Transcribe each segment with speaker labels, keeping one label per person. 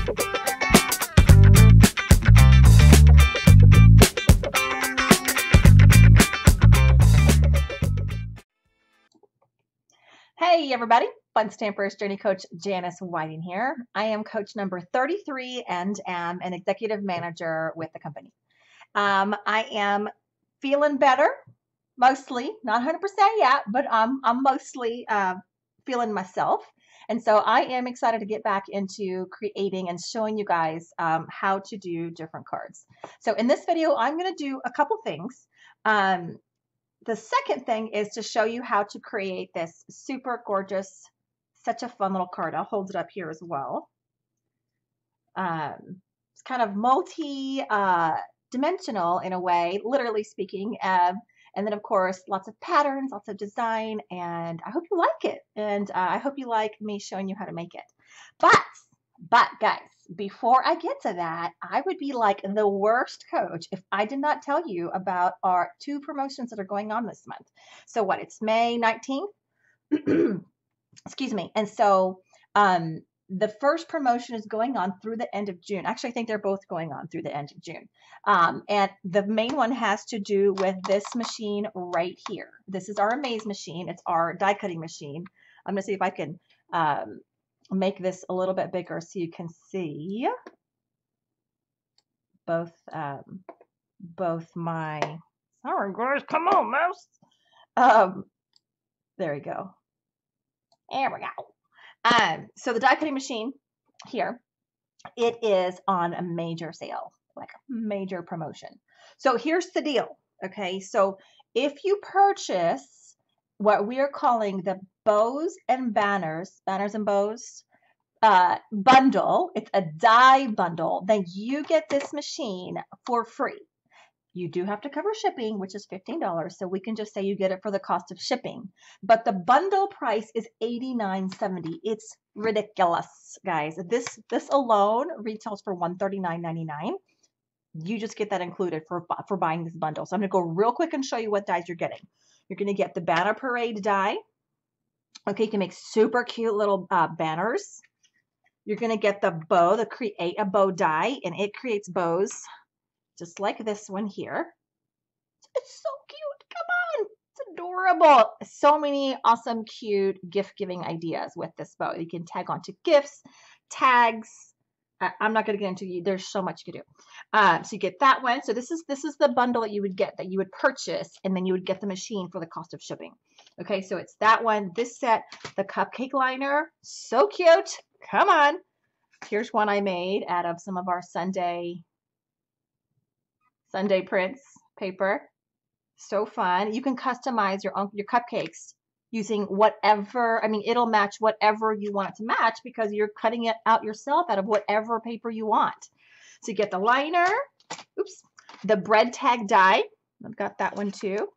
Speaker 1: Hey everybody, Fun Stampers Journey Coach Janice Whiting here. I am coach number 33 and am an executive manager with the company. I am feeling better, mostly, not 100% yet, but I'm mostly feeling myself. And so I am excited to get back into creating and showing you guys how to do different cards. So in this video, I'm going to do a couple things. The second thing is to show you how to create this super gorgeous, such a fun little card. I'll hold it up here as well. It's kind of multi-dimensional in a way, literally speaking. And then, of course, lots of patterns, lots of design, and I hope you like it. And I hope you like me showing you how to make it. But guys, before I get to that, I would be like the worst coach if I did not tell you about our 2 promotions that are going on this month. So what? It's May 19th. Excuse me. And so the first promotion is going on through the end of June. Actually, I think they're both going on through the end of June. And the main one has to do with this machine right here. This is our Amaze machine. It's our die cutting machine. I'm going to see if I can make this a little bit bigger so you can see both my, sorry guys, come on mouse. There we go. There we go. So the die cutting machine here, it is on a major sale, like a major promotion. So here's the deal. Okay. So if you purchase what we are calling the bows and banners and bows bundle, it's a die bundle, then you get this machine for free. You do have to cover shipping, which is $15, so we can just say you get it for the cost of shipping. But the bundle price is $89.70. It's ridiculous, guys. This alone retails for $139.99. You just get that included for buying this bundle. So I'm going to go real quick and show you what dies you're getting. You're going to get the Banner Parade die. Okay, you can make super cute little banners. You're going to get the bow, the Create a Bow die, and it creates bows just like this one here. It's so cute. Come on. It's adorable. So many awesome, cute gift-giving ideas with this bow. You can tag onto gifts, tags. I'm not going to get into it. There's so much you can do. So you get that one. So this is the bundle that you would get, that you would purchase, and then you would get the machine for the cost of shipping. Okay, so it's that one. This set, the cupcake liner, so cute. Come on. Here's one I made out of some of our Sunday prints paper. So fun. You can customize your cupcakes using whatever, I mean, it'll match whatever you want it to match because you're cutting it out yourself out of whatever paper you want. So you get the liner, oops, the bread tag die. I've got that one too.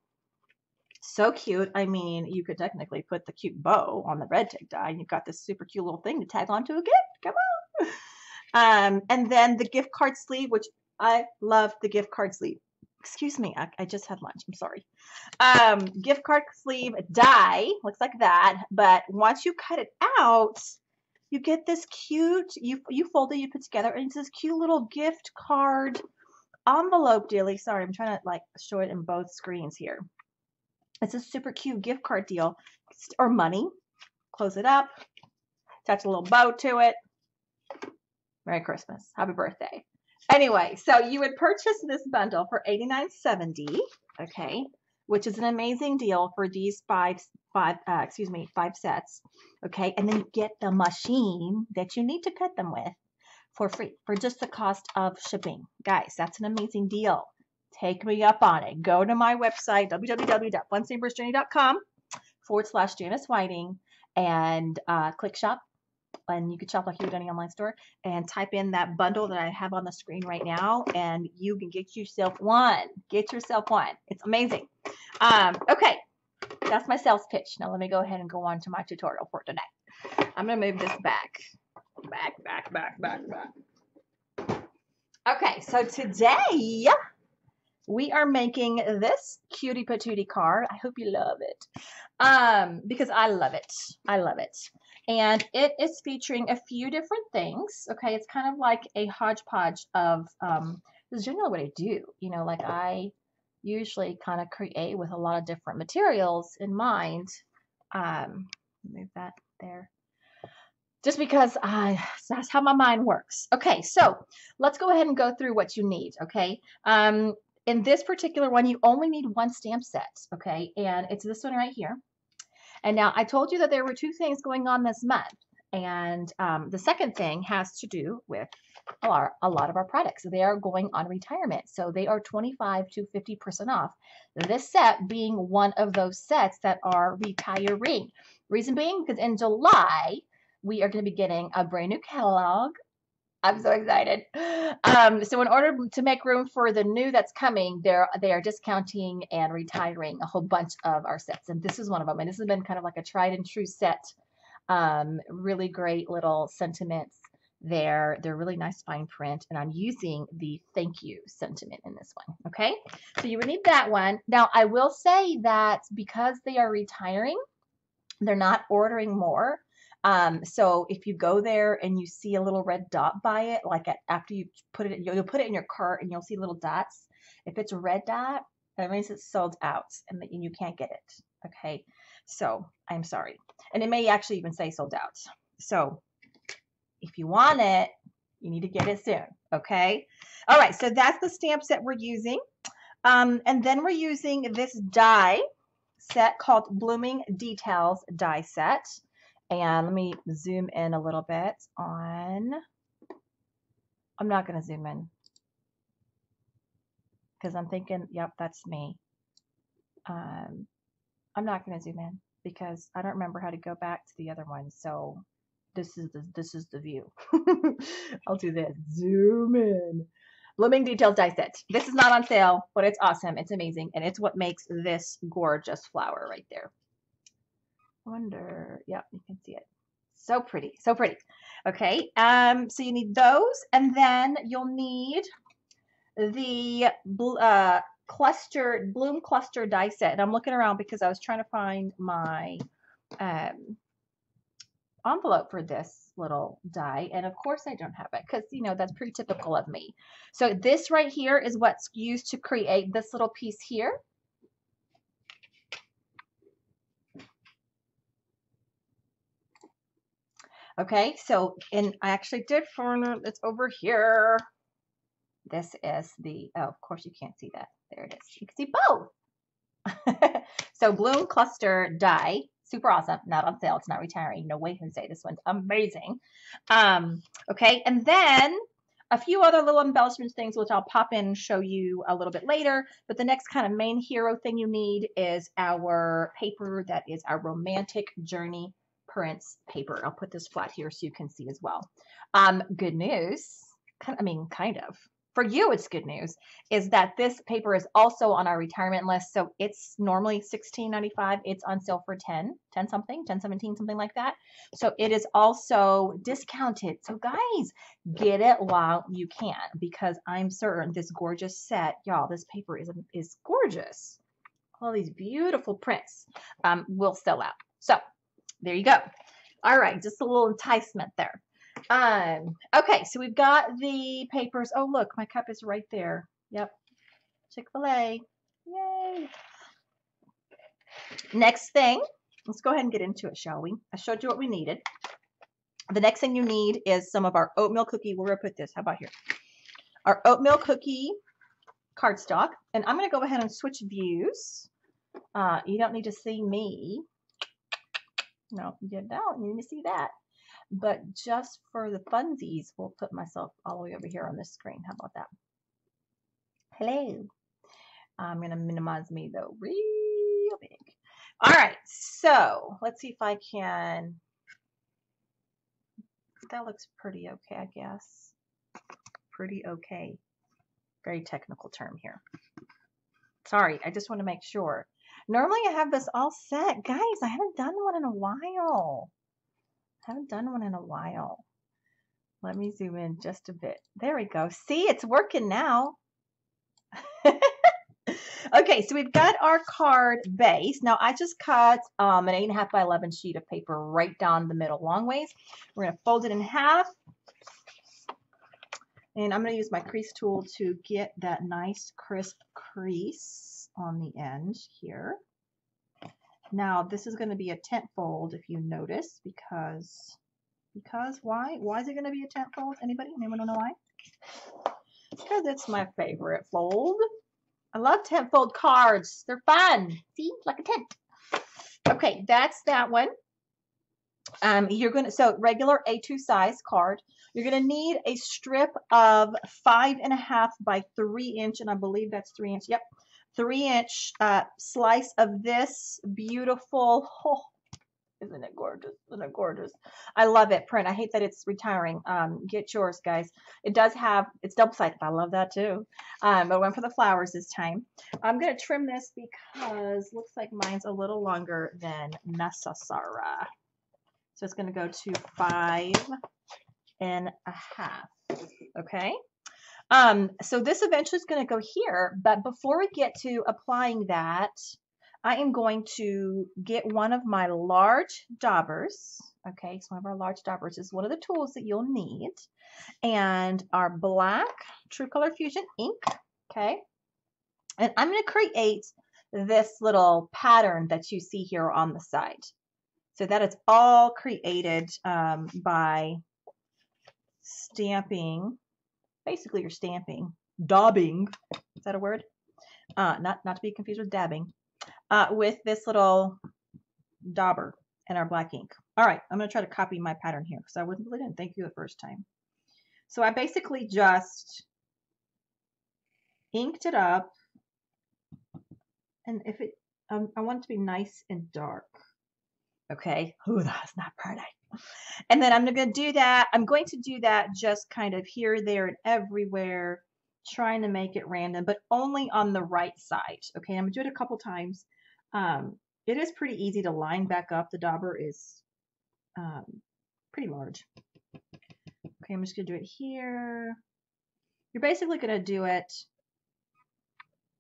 Speaker 1: So cute. I mean, you could technically put the cute bow on the bread tag die and you've got this super cute little thing to tag onto a gift. Come on. And then the gift card sleeve, which I love the gift card sleeve. Excuse me, I just had lunch. I'm sorry. Gift card sleeve die looks like that, but once you cut it out, you get this cute. You fold it, you put together, and it's this cute little gift card envelope dealie. Sorry, I'm trying to like show it in both screens here. It's a super cute gift card deal, or money. Close it up, attach a little bow to it. Merry Christmas, happy birthday. Anyway, so you would purchase this bundle for $89.70, okay, which is an amazing deal for these five sets, okay, and then you get the machine that you need to cut them with for free, for just the cost of shipping. Guys, that's an amazing deal. Take me up on it. Go to my website, www.funstampersjourney.com/Janice Whiting, and click shop. And you can shop like you would any online store and type in that bundle that I have on the screen right now, and you can get yourself one. Get yourself one. It's amazing. Okay, that's my sales pitch. Now let me go ahead and go on to my tutorial for today. I'm going to move this back. Okay, so today we are making this cutie patootie card. I hope you love it because I love it. I love it. and it is featuring a few different things. Okay, it's kind of like a hodgepodge of this is generally what I do. You know, like I usually kind of create with a lot of different materials in mind. Move that there. Just because that's how my mind works. Okay, so let's go ahead and go through what you need, okay? In this particular one, you only need one stamp set, okay? And it's this one right here. And now I told you that there were two things going on this month. And the second thing has to do with a lot of our products. They are going on retirement. So they are 25 to 50% off. This set being one of those sets that are retiring. Reason being, because in July, we are going to be getting a brand new catalog. I'm so excited. So in order to make room for the new that's coming, they are discounting and retiring a whole bunch of our sets. And this is one of them. And this has been kind of like a tried and true set. Really great little sentiments there. They're really nice fine print. And I'm using the thank you sentiment in this one. Okay. So you would need that one. Now I will say that because they are retiring, they're not ordering more. So if you go there and you see a little red dot by it, like after you put it, you'll put it in your cart and you'll see little dots. If it's a red dot, that means it's sold out and you can't get it. Okay. So I'm sorry. And it may actually even say sold out. So if you want it, you need to get it soon. Okay. All right. So that's the stamp set we're using. And then we're using this die set called Blooming Details die set. And let me zoom in a little bit on, I'm not going to zoom in because I'm thinking, yep, that's me. I'm not going to zoom in because I don't remember how to go back to the other one. So this is the view. I'll do this. Zoom in. Blooming Details die set. This is not on sale, but it's awesome. It's amazing. And it's what makes this gorgeous flower right there. I wonder, yeah, you can see it. So pretty, so pretty. Okay, so you need those, and then you'll need the bloom cluster die set. And I'm looking around because I was trying to find my envelope for this little die, and of course I don't have it because you know that's pretty typical of me. So this right here is what's used to create this little piece here. Okay, so and I actually did find it. It's over here. This is the, oh, of course you can't see that. There it is. You can see both. So Bloom Cluster die, super awesome. Not on sale. It's not retiring. No way, Jose. This one's amazing. Okay, and then a few other little embellishments things, which I'll pop in and show you a little bit later. But the next kind of main hero thing you need is our paper that is our Romantic Journey Prints paper. I'll put this flat here so you can see as well. Good news, kind of. For you, it's good news, is that this paper is also on our retirement list. So it's normally $16.95. It's on sale for $10 something, $10.17, something like that. So it is also discounted. So guys, get it while you can, because I'm certain this gorgeous set, y'all, this paper is gorgeous. All these beautiful prints will sell out. So there you go. All right, just a little enticement there. Okay, so we've got the papers. Oh, look, my cup is right there. Yep. Chick-fil-A. Yay. Next thing, let's go ahead and get into it, shall we? I showed you what we needed. The next thing you need is some of our oatmeal cookie. Where do I put this? How about here? Our oatmeal cookie cardstock. And I'm going to go ahead and switch views. You don't need to see me. No, you don't. You need to see that. But just for the funsies, we'll put myself all the way over here on this screen. How about that? Hello. I'm going to minimize me, though, real big. All right. So let's see if I can. That looks pretty okay, I guess. Pretty okay. Very technical term here. Sorry, I just want to make sure. Normally I have this all set. Guys, I haven't done one in a while. Let me zoom in just a bit. There we go. See, it's working now. Okay, so we've got our card base. Now I just cut an 8.5 by 11 sheet of paper right down the middle, long ways. We're going to fold it in half. And I'm going to use my crease tool to get that nice crisp crease on the end here. Now this is going to be a tent fold if you notice, because why? Why is it going to be a tent fold? Anybody? Anyone know why? Because it's my favorite fold. I love tent fold cards. They're fun. See, like a tent. Okay, that's that one. So regular A2 size card. You're gonna need a strip of 5.5 by 3 inch, and I believe that's 3 inch. Yep, 3 inch slice of this beautiful. Oh, isn't it gorgeous? Isn't it gorgeous? I love it. Print. I hate that it's retiring. Get yours, guys. It does have, it's double-sided. I love that too. But I went for the flowers this time. I'm going to trim this because looks like mine's a little longer than necessary. So it's going to go to 5.5. Okay. So this eventually is going to go here, but before we get to applying that, I am going to get one of my large daubers. Okay, so one of our large daubers is one of the tools that you'll need. And our black True Color Fusion ink. Okay. And I'm going to create this little pattern that you see here on the side. So that is all created by stamping. Basically, you're stamping. Daubing. Is that a word? Not to be confused with dabbing. With this little dauber and our black ink. All right, I'm going to try to copy my pattern here because I really didn't thank you the first time. So I basically just inked it up, and if it, I want it to be nice and dark. Okay. Oh, that's not pretty. And then I'm going to do that. I'm going to do that just kind of here, there, and everywhere, trying to make it random, but only on the right side. Okay, I'm going to do it a couple times. It is pretty easy to line back up. The dauber is pretty large. Okay, I'm just going to do it here. You're basically going to do it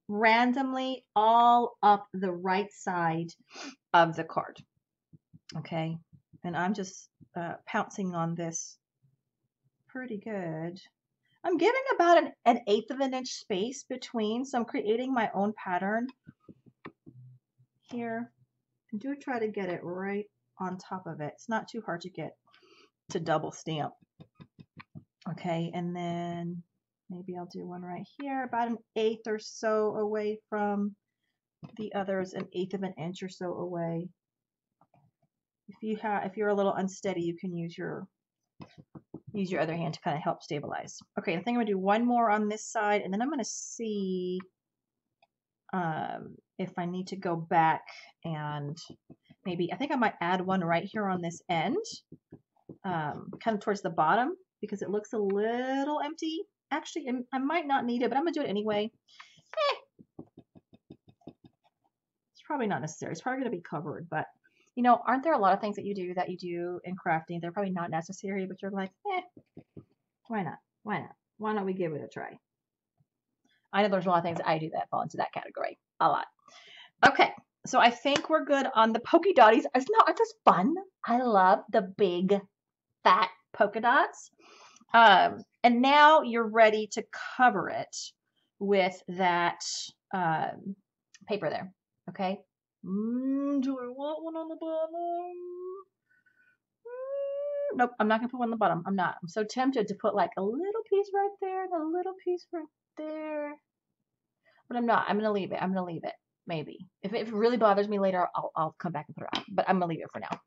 Speaker 1: randomly all up the right side of the card. Okay, and I'm just pouncing on this pretty good. I'm giving about an 1/8 of an inch space between, so I'm creating my own pattern here. And do try to get it right on top of it. It's not too hard to get to double stamp. Okay, and then maybe I'll do one right here, about 1/8 or so away from the others, 1/8 of an inch or so away. If you're a little unsteady, you can use your other hand to kind of help stabilize. Okay, I think I'm gonna do one more on this side, and then I'm gonna see if I need to go back and maybe, I think I might add one right here on this end, kind of towards the bottom, because it looks a little empty. Actually, I might not need it, but I'm gonna do it anyway. It's probably not necessary. It's probably gonna be covered, but you know, aren't there a lot of things that you do in crafting? They're probably not necessary, but you're like, why not? Why not? Why don't we give it a try? I know there's a lot of things I do that fall into that category. A lot. Okay, so I think we're good on the polka dotties. Aren't those fun? I love the big, fat polka dots. And now you're ready to cover it with that paper there. Okay. Do I want one on the bottom? Nope, I'm not gonna put one on the bottom. I'm not. I'm so tempted to put like a little piece right there and a little piece right there, but I'm not. I'm gonna leave it. I'm gonna leave it. Maybe if it really bothers me later, I'll come back and put it on. But I'm gonna leave it for now.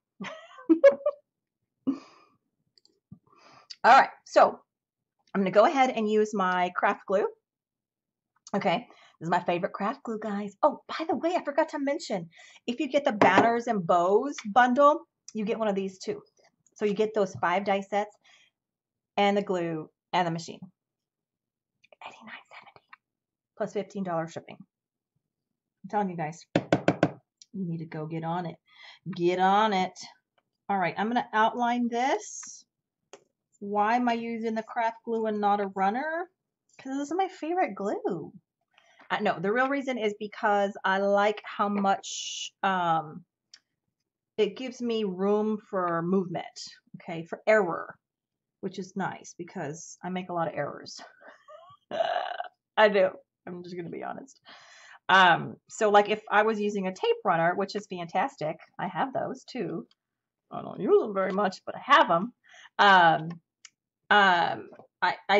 Speaker 1: All right, so I'm gonna go ahead and use my craft glue. Okay. This is my favorite craft glue, guys. Oh, by the way, I forgot to mention, if you get the banners and bows bundle, you get one of these too. So you get those 5 die sets and the glue and the machine. $89.70 plus $15 shipping. I'm telling you guys, you need to go get on it. Get on it. All right, I'm going to outline this. Why am I using the craft glue and not a runner? Because this is my favorite glue. No, the real reason is because I like how much it gives me room for movement, okay, for error, which is nice because I make a lot of errors. I do. I'm just gonna be honest. So like if I was using a tape runner, which is fantastic, I have those too. I don't use them very much, but I have them. Um,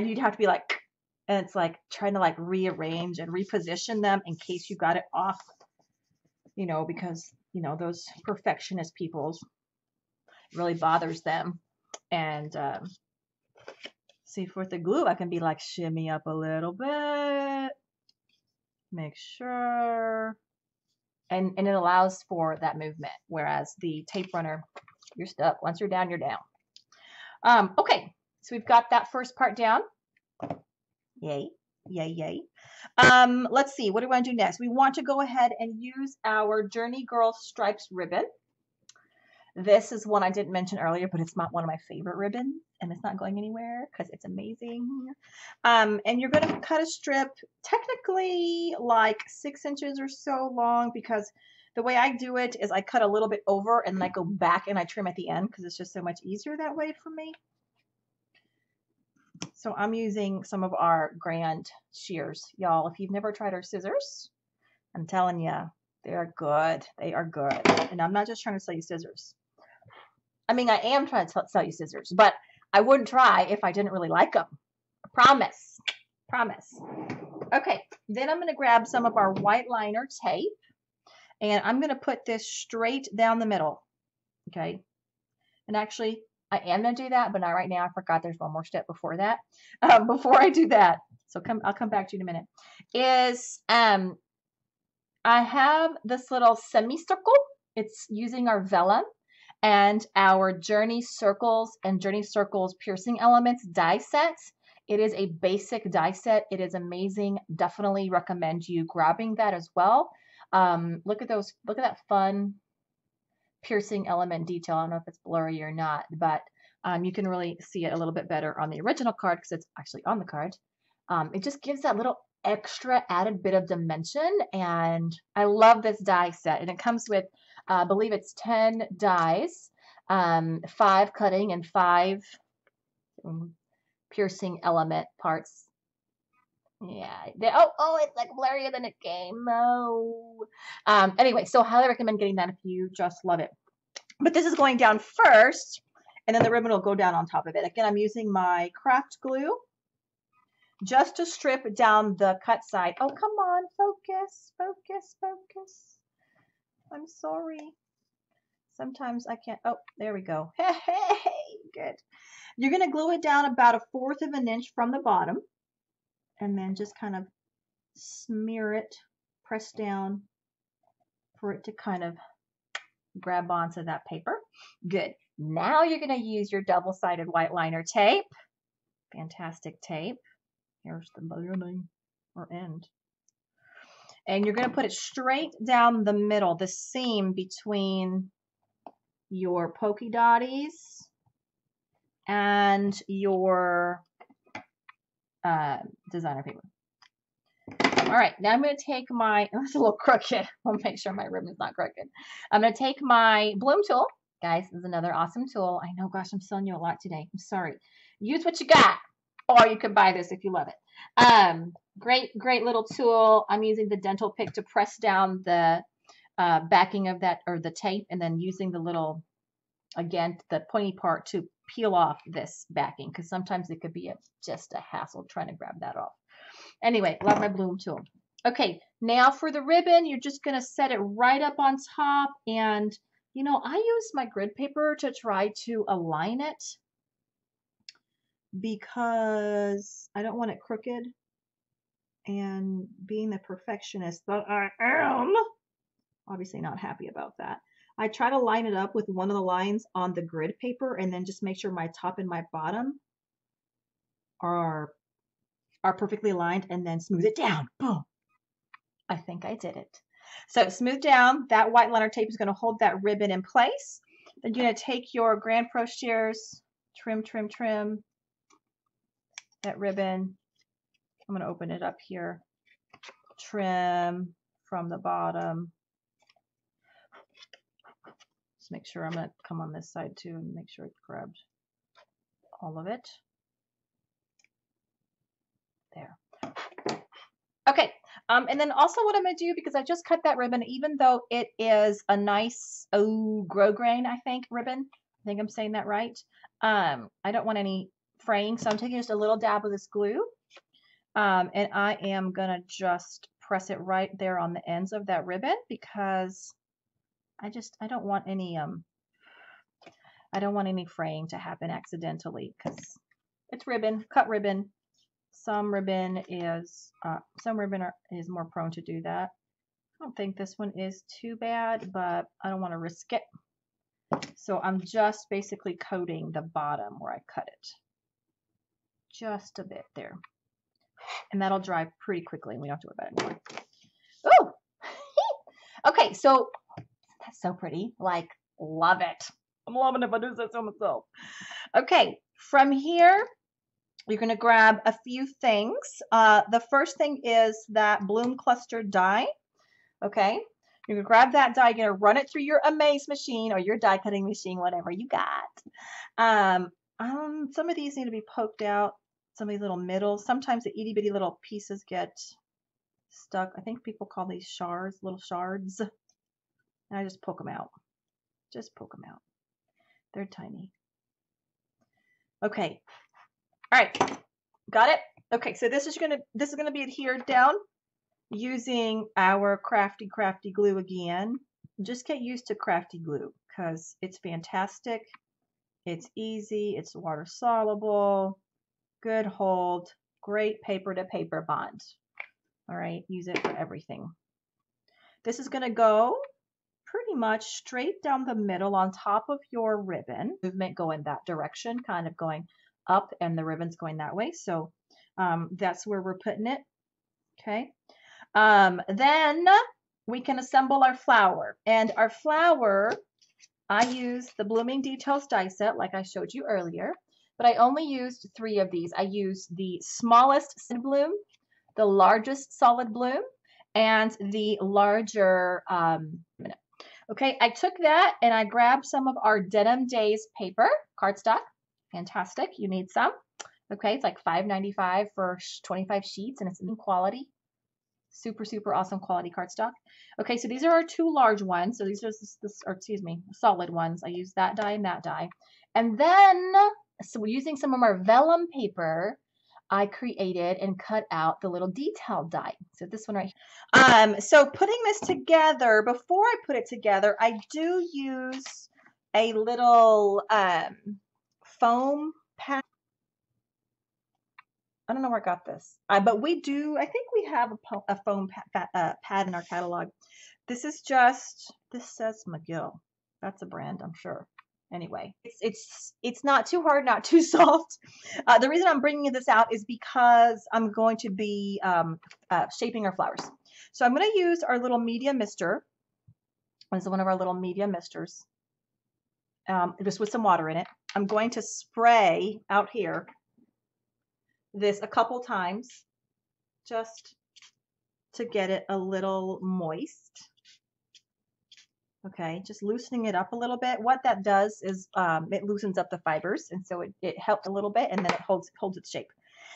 Speaker 1: you'd have to be like, and it's like trying to like rearrange and reposition them in case you got it off, because those perfectionist peoples really bothers them. And see, for the glue, I can be like shimmy up a little bit, make sure, and it allows for that movement. Whereas the tape runner, you're stuck. Once you're down, you're down. Okay, so we've got that first part down. Yay, yay, yay. Let's see, what do we want to do next? We want to go ahead and use our Journey Girl Stripes ribbon. This is one I didn't mention earlier, but it's not one of my favorite ribbons, and it's not going anywhere because it's amazing. And you're going to cut a strip technically like 6 inches or so long, because the way I do it is I cut a little bit over and then I go back and I trim at the end because it's just so much easier that way for me. So I'm using some of our Grand Shears. Y'all, if you've never tried our scissors, I'm telling you, they are good. They are good. And I'm not just trying to sell you scissors. I mean, I am trying to sell you scissors, but I wouldn't try if I didn't really like them. I promise. Promise. Okay, then I'm going to grab some of our white liner tape, and I'm going to put this straight down the middle. Okay, and actually, I am going to do that, but not right now. I forgot there's one more step before that. Before I do that, so I'll come back to you in a minute, is I have this little semicircle. It's using our Vellum and our Journey Circles and Journey Circles Piercing Elements die set. It is a basic die set. It is amazing. Definitely recommend you grabbing that as well. Look at those. Look at that fun piercing element detail. I don't know if it's blurry or not, but you can really see it a little bit better on the original card because it's actually on the card. It just gives that little extra added bit of dimension, and I love this die set. And it comes with I believe it's 10 dies, 5 cutting and 5 piercing element parts. Yeah. It's like blurrier than it came. No. Anyway, so highly recommend getting that if you just love it. But this is going down first, and then the ribbon will go down on top of it. Again, I'm using my craft glue just to strip down the cut side. Oh, come on, focus, focus, focus. I'm sorry. Sometimes I can't. Oh, there we go. Hey, good. You're going to glue it down about 1/4 of an inch from the bottom, and then just kind of smear it, press down for it to kind of grab onto that paper. Good. Now you're going to use your double-sided white liner tape. Fantastic tape. Here's the beginning or end. And you're going to put it straight down the middle, the seam between your polka dotties and your designer paper. All right, now I'm going to take my, it's a little crooked. I'll make sure my ribbon's not crooked. I'm going to take my bloom tool. Guys, this is another awesome tool. I know, gosh, I'm selling you a lot today. I'm sorry. Use what you got, or you could buy this if you love it. Great little tool. I'm using the dental pick to press down the backing of that, or the tape, and then using the little, again, the pointy part to peel off this backing, because sometimes it could be just a hassle trying to grab that off. Anyway, love my bloom tool. Okay, now for the ribbon, you're just going to set it right up on top, and I use my grid paper to try to align it because I don't want it crooked, and being the perfectionist that I am, obviously not happy about that. I try to line it up with one of the lines on the grid paper, and then just make sure my top and my bottom are perfectly aligned, and then smooth it down. Boom. I think I did it. So smooth down. That white liner tape is going to hold that ribbon in place. Then you're going to take your Grand Pro shears, trim that ribbon. I'm going to open it up here. trim from the bottom. Just make sure I'm going to come on this side too and make sure it grabbed all of it. There. Okay, and then also what I'm going to do, because I just cut that ribbon, even though it is a nice, grosgrain, I think, ribbon. I think I'm saying that right. I don't want any fraying, so I'm taking just a little dab of this glue. And I am going to just press it right there on the ends of that ribbon, because I don't want any fraying to happen accidentally, because it's ribbon, cut ribbon. Some ribbon is more prone to do that. I don't think this one is too bad, but I don't want to risk it. So I'm just basically coating the bottom where I cut it. Just a bit there. And that'll dry pretty quickly and we don't have to worry about it anymore. Ooh! Okay, so that's so pretty. Like, love it. I'm loving it if I do so myself. Okay, from here, you're going to grab a few things. The first thing is that bloom cluster die. Okay, you're going to grab that die. You're going to run it through your Amaze machine or your die cutting machine, whatever you got. Some of these need to be poked out. Some of these little middles. Sometimes the itty bitty little pieces get stuck. I think people call these shards, little shards. And I just poke them out. Just poke them out. They're tiny. Okay. All right, got it? Okay, so this is gonna be adhered down using our crafty glue again. Just get used to crafty glue because it's fantastic. It's easy, it's water soluble, good hold, great paper to paper bond. All right, use it for everything. This is gonna go pretty much straight down the middle on top of your ribbon. Movement go in that direction, kind of going up, and the ribbon's going that way. So that's where we're putting it. Okay. Then we can assemble our flower. And our flower, I used the Blooming Details die set like I showed you earlier, but I only used 3 of these. I used the smallest solid bloom, the largest solid bloom, and the larger okay, I took that and I grabbed some of our Denim Days paper, cardstock. Fantastic. You need some. Okay, it's like $5.95 for 25 sheets, and it's in quality. Super, super awesome quality cardstock. Okay, so these are our 2 large ones. So these are solid ones. I used that die and that die. And then, so we're using some of our Vellum paper. I created and cut out the little detail die. So this one right here. So putting this together, before I put it together, I do use a little foam pad. I don't know where I got this, but we do. I think we have a foam pad in our catalog. This says McGill. That's a brand, I'm sure. Anyway, it's not too hard, not too soft. The reason I'm bringing this out is because I'm going to be shaping our flowers. So I'm going to use our little media mister. This is one of our little media misters. Just with some water in it. I'm going to spray out here this a couple times just to get it a little moist. Okay, just loosening it up a little bit. What that does is it loosens up the fibers, and so it helps a little bit, and then it holds its shape.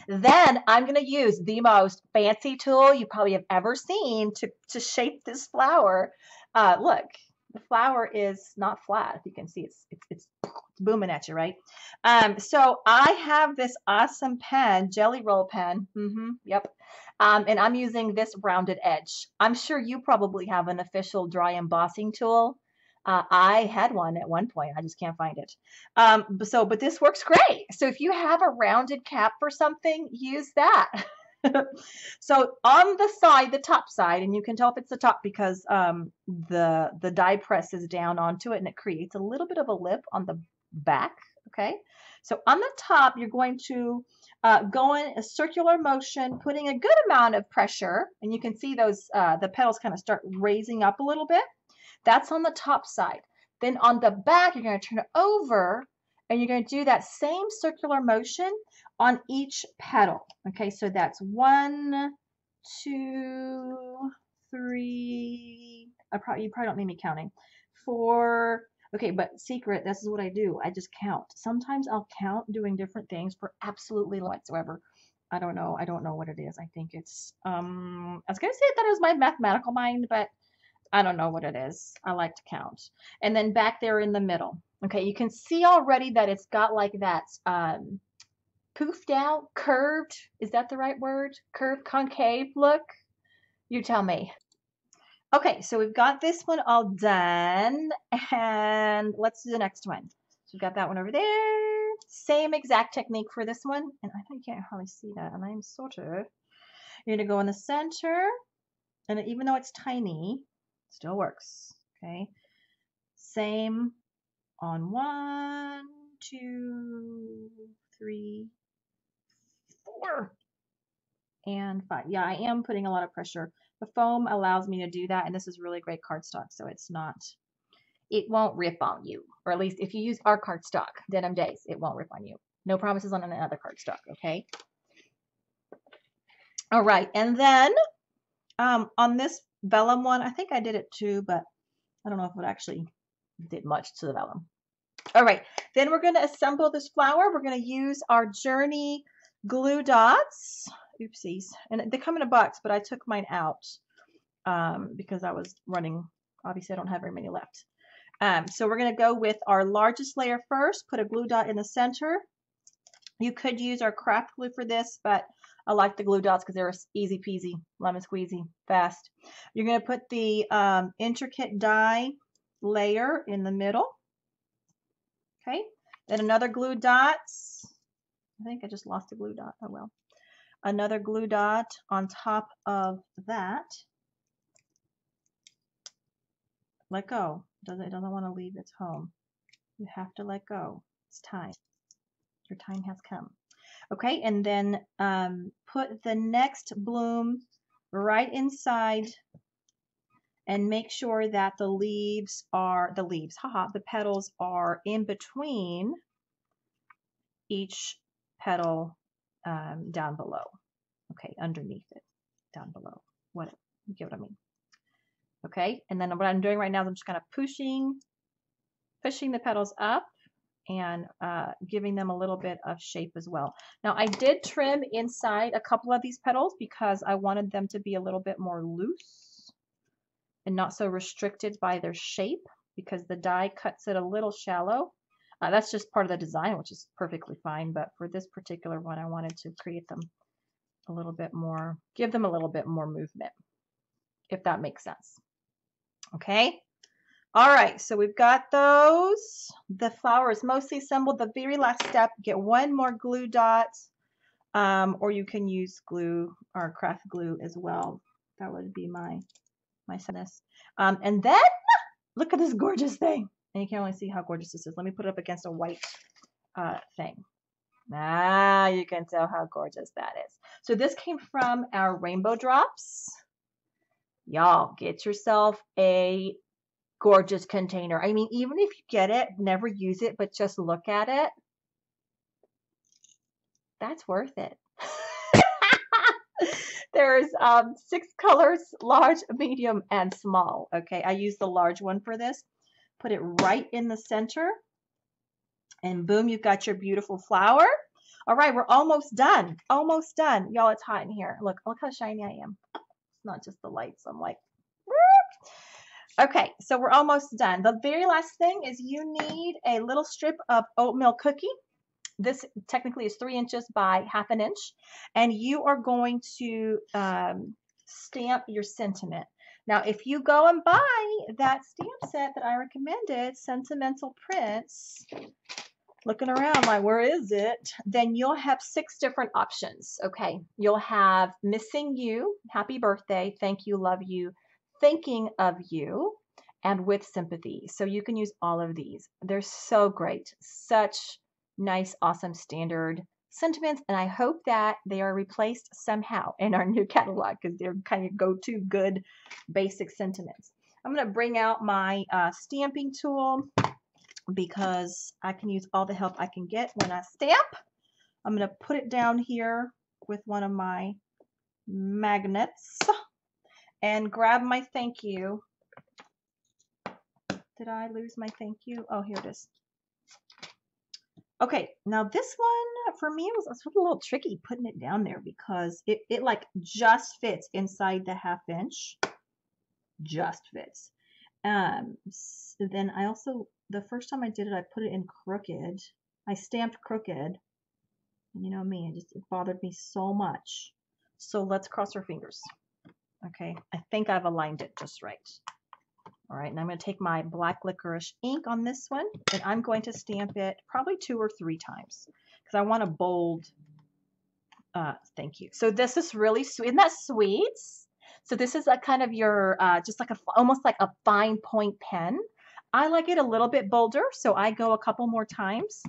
Speaker 1: Then I'm going to use the most fancy tool you probably have ever seen to shape this flower. Look, the flower is not flat. If you can see, it's booming at you, right? So I have this awesome pen, Jelly Roll pen. Yep. And I'm using this rounded edge. I'm sure you probably have an official dry embossing tool. I had one at one point. I just can't find it. But this works great. So if you have a rounded cap for something, use that. So on the side, the top side, and you can tell if it's the top because the die presses down onto it and it creates a little bit of a lip on the back. Okay, so on the top, you're going to go in a circular motion, putting a good amount of pressure, and you can see those the petals kind of start raising up a little bit. That's on the top side. Then on the back, you're going to turn it over, and you're going to do that same circular motion on each petal. Okay, so that's 1, 2, 3. You probably don't need me counting. 4. Okay, but secret, this is what I do. I just count. Sometimes I'll count doing different things for absolutely whatsoever. I don't know. I don't know what it is. I think it's I was gonna say that it was my mathematical mind, but I don't know what it is. I like to count. And then back there in the middle. Okay, you can see already that it's got like that poofed out, curved, is that the right word? Curved, concave look? You tell me. Okay, so we've got this one all done, and let's do the next one. So we've got that one over there. Same exact technique for this one, and I think you can't hardly see that, and I'm sort of. You're gonna go in the center, and even though it's tiny, still works. Okay, same on 1, 2, 3, 4. And 5. Yeah, I am putting a lot of pressure. The foam allows me to do that, and this is really great cardstock, so it won't rip on you. Or at least if you use our cardstock, Denim Days, it won't rip on you. No promises on another cardstock, okay? All right, and then on this Vellum one, I think I did it too, but I don't know if it actually did much to the Vellum. All right, then we're going to assemble this flower. We're going to use our Journey glue dots. Oopsies. And they come in a box, but I took mine out because I was running. Obviously, I don't have very many left. So we're going to go with our largest layer first, put a glue dot in the center. You could use our craft glue for this, but I like the glue dots because they're easy peasy, lemon squeezy, fast. You're going to put the intricate die layer in the middle. Okay, then another glue dot. I think I just lost a glue dot. Oh well. Another glue dot on top of that. Let go. It doesn't want to leave its home. You have to let go. It's time. Your time has come. Okay, and then put the next bloom right inside and make sure that the petals are in between each petal down below. Okay, underneath it, down below. You get what I mean? Okay, and then what I'm doing right now is I'm just kind of pushing the petals up and giving them a little bit of shape as well. Now I did trim inside a couple of these petals because I wanted them to be a little bit more loose and not so restricted by their shape because the die cuts it a little shallow. That's just part of the design, which is perfectly fine, but for this particular one I wanted to create them a little bit more, give them a little bit more movement, if that makes sense. Okay. All right, so we've got those. The flower is mostly assembled. The very last step, get one more glue dot, or you can use glue or craft glue as well. That would be my sadness. And then look at this gorgeous thing. And you can only see how gorgeous this is. Let me put it up against a white thing. Now you can tell how gorgeous that is. So this came from our rainbow drops. Y'all, get yourself a gorgeous container. I mean, even if you get it, never use it, but just look at it. That's worth it. There's 6 colors, large, medium, and small. Okay, I use the large one for this. Put it right in the center. And boom, you've got your beautiful flower. All right, we're almost done. Almost done. Y'all, it's hot in here. Look how shiny I am. It's not just the lights. I'm like, whoop. Okay, so we're almost done. The very last thing is you need a little strip of oatmeal cookie. This technically is 3 inches by 1/2 inch. And you are going to stamp your sentiment. Now, if you go and buy that stamp set that I recommended, Sentimental Prints, looking around like, where is it? Then you'll have 6 different options, okay? You'll have Missing You, Happy Birthday, Thank You, Love You, Thinking of You, and With Sympathy. So you can use all of these. They're so great. Such nice, awesome, standard sentiments, and I hope that they are replaced somehow in our new catalog because they're kind of go-to good basic sentiments. I'm going to bring out my stamping tool because I can use all the help I can get when I stamp. I'm going to put it down here with one of my magnets and grab my thank you. Did I lose my thank you? Oh, here it is. Okay, now this one for me was a little tricky putting it down there because it like just fits inside the 1/2 inch. Just fits. So then I also, the first time I did it, I put it in crooked. I stamped crooked. And you know me, it bothered me so much. So let's cross our fingers. Okay, I think I've aligned it just right. All right, and I'm going to take my black licorice ink on this one, and I'm going to stamp it probably 2 or 3 times because I want a bold thank you. So this is really sweet. Isn't that sweet? So this is a kind of your, just like almost like a fine point pen. I like it a little bit bolder, so I go a couple more times,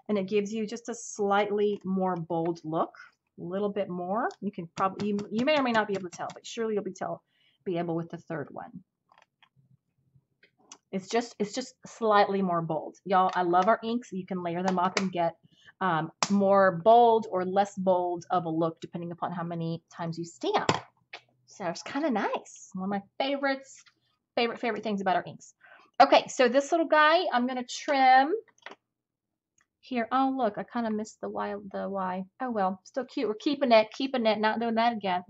Speaker 1: and it gives you just a slightly more bold look, a little bit more. You can probably, you may or may not be able to tell, but surely you'll be able with the third one. It's just slightly more bold. Y'all, I love our inks. You can layer them up and get more bold or less bold of a look depending upon how many times you stamp. So it's kind of nice. One of my favorites, favorite things about our inks. Okay, so this little guy, I'm going to trim here. Oh, look, I kind of missed the Y. Oh, well, still cute. We're keeping it, not doing that again.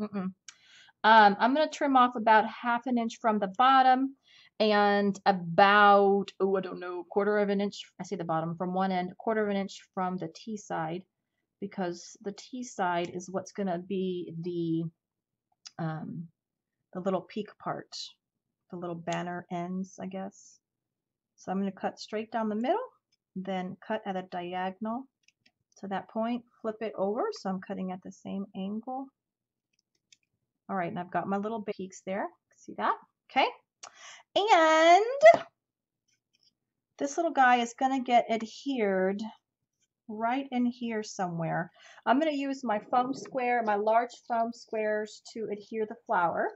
Speaker 1: I'm going to trim off about 1/2 inch from the bottom and about, oh, I don't know, 1/4 inch. I see the bottom from one end, 1/4 inch from the T side, because the T side is what's going to be the little peak part, the little banner ends, I guess. So I'm going to cut straight down the middle, then cut at a diagonal to that point, flip it over, so I'm cutting at the same angle. All right, and I've got my little peaks there. See that? Okay. And this little guy is going to get adhered right in here somewhere. I'm going to use my foam square, my large foam squares to adhere the flower.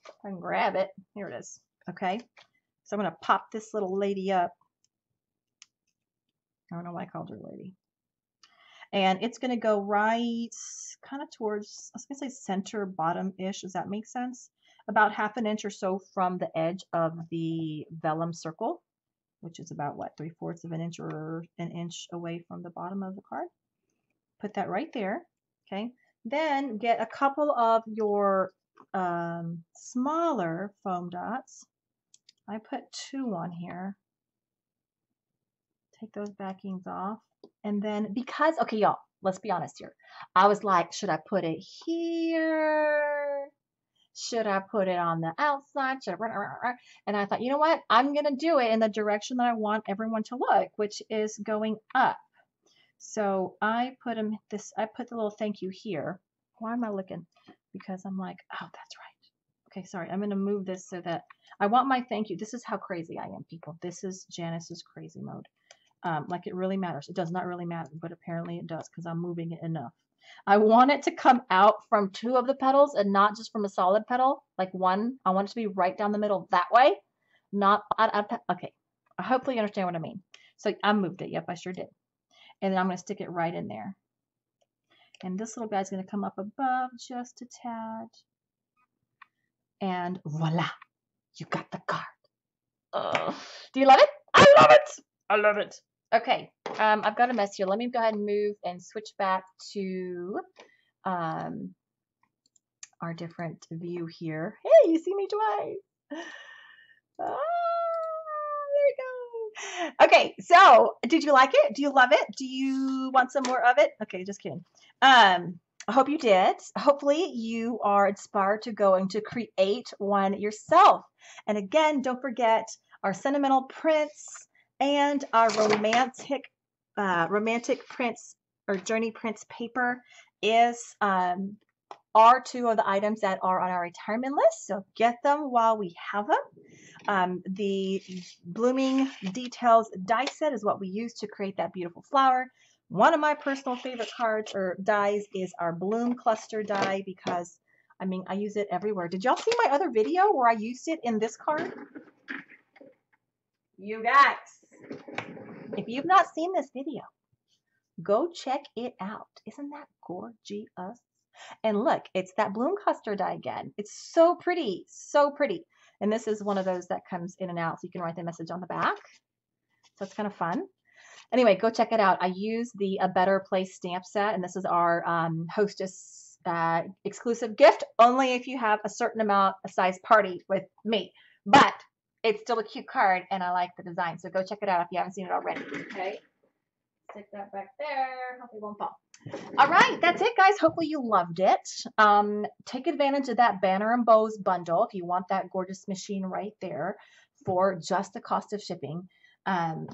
Speaker 1: If I can grab it. Here it is. Okay. So I'm going to pop this little lady up. I don't know why I called her lady. And it's going to go right kind of towards, I was going to say center bottom-ish. Does that make sense? About 1/2 inch or so from the edge of the vellum circle, which is about what, 3/4 of an inch or an inch away from the bottom of the card. Put that right there. Okay. Then get a couple of your smaller foam dots. I put 2 on here. Take those backings off. And then because, okay, y'all, let's be honest here. I was like, should I put it here? Should I put it on the outside? And I thought, you know what? I'm going to do it in the direction that I want everyone to look, which is going up. So I put the little thank you here. Why am I looking? Because I'm like, oh, that's right. Okay, sorry. I'm going to move this so that I want my thank you. This is how crazy I am, people. This is Janice's crazy mode. Like it really matters. It does not really matter, but apparently it does because I'm moving it enough. I want it to come out from 2 of the petals and not just from a solid petal, like one. I want it to be right down the middle that way. Not, okay. Hopefully you understand what I mean. So I moved it. Yep, I sure did. And then I'm going to stick it right in there. And this little guy's going to come up above just a tad. And voila, you got the card. Do you love it? I love it. I love it. Okay, I've got a mess here. Let me go ahead and move and switch back to our different view here. Hey, you see me twice. Ah, there we go. Okay, so did you like it? Do you love it? Do you want some more of it? Okay, just kidding. I hope you did. Hopefully you are inspired to go and to create one yourself. And again, don't forget our sentimental prints and our romantic prints or journey prints paper are 2 of the items that are on our retirement list. So get them while we have them. The blooming details die set is what we use to create that beautiful flower. One of my personal favorite cards or dies is our bloom cluster die because I mean I use it everywhere. Did y'all see my other video where I used it in this card? You guys, if you've not seen this video, go check it out. Isn't that gorgeous? And look, it's that bloom cluster die again. It's so pretty, so pretty. And this is one of those that comes in and out, so you can write the message on the back. So it's kind of fun. Anyway, go check it out. I use the A Better Place stamp set, and this is our hostess exclusive gift, only if you have a certain amount of size party with me. But it's still a cute card, and I like the design. So go check it out if you haven't seen it already. Okay, stick that back there. Hope it won't fall. All right, that's it, guys. Hopefully you loved it. Take advantage of that Banner and Bows bundle if you want that gorgeous machine right there for just the cost of shipping.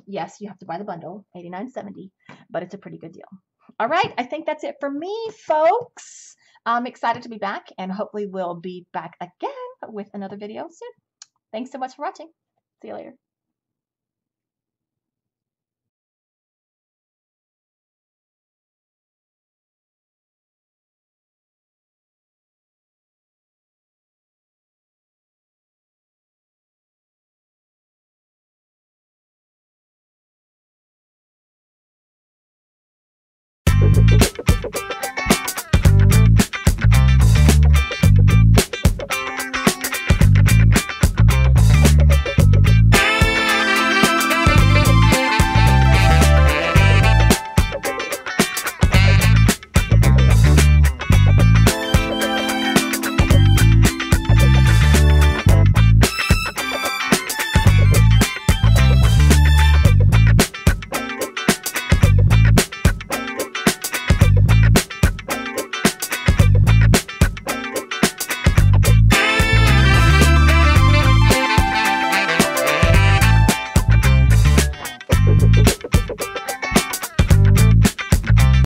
Speaker 1: Yes, you have to buy the bundle, $89.70, but it's a pretty good deal. All right, I think that's it for me, folks. I'm excited to be back, and hopefully we'll be back again with another video soon. Thanks so much for watching. See you later.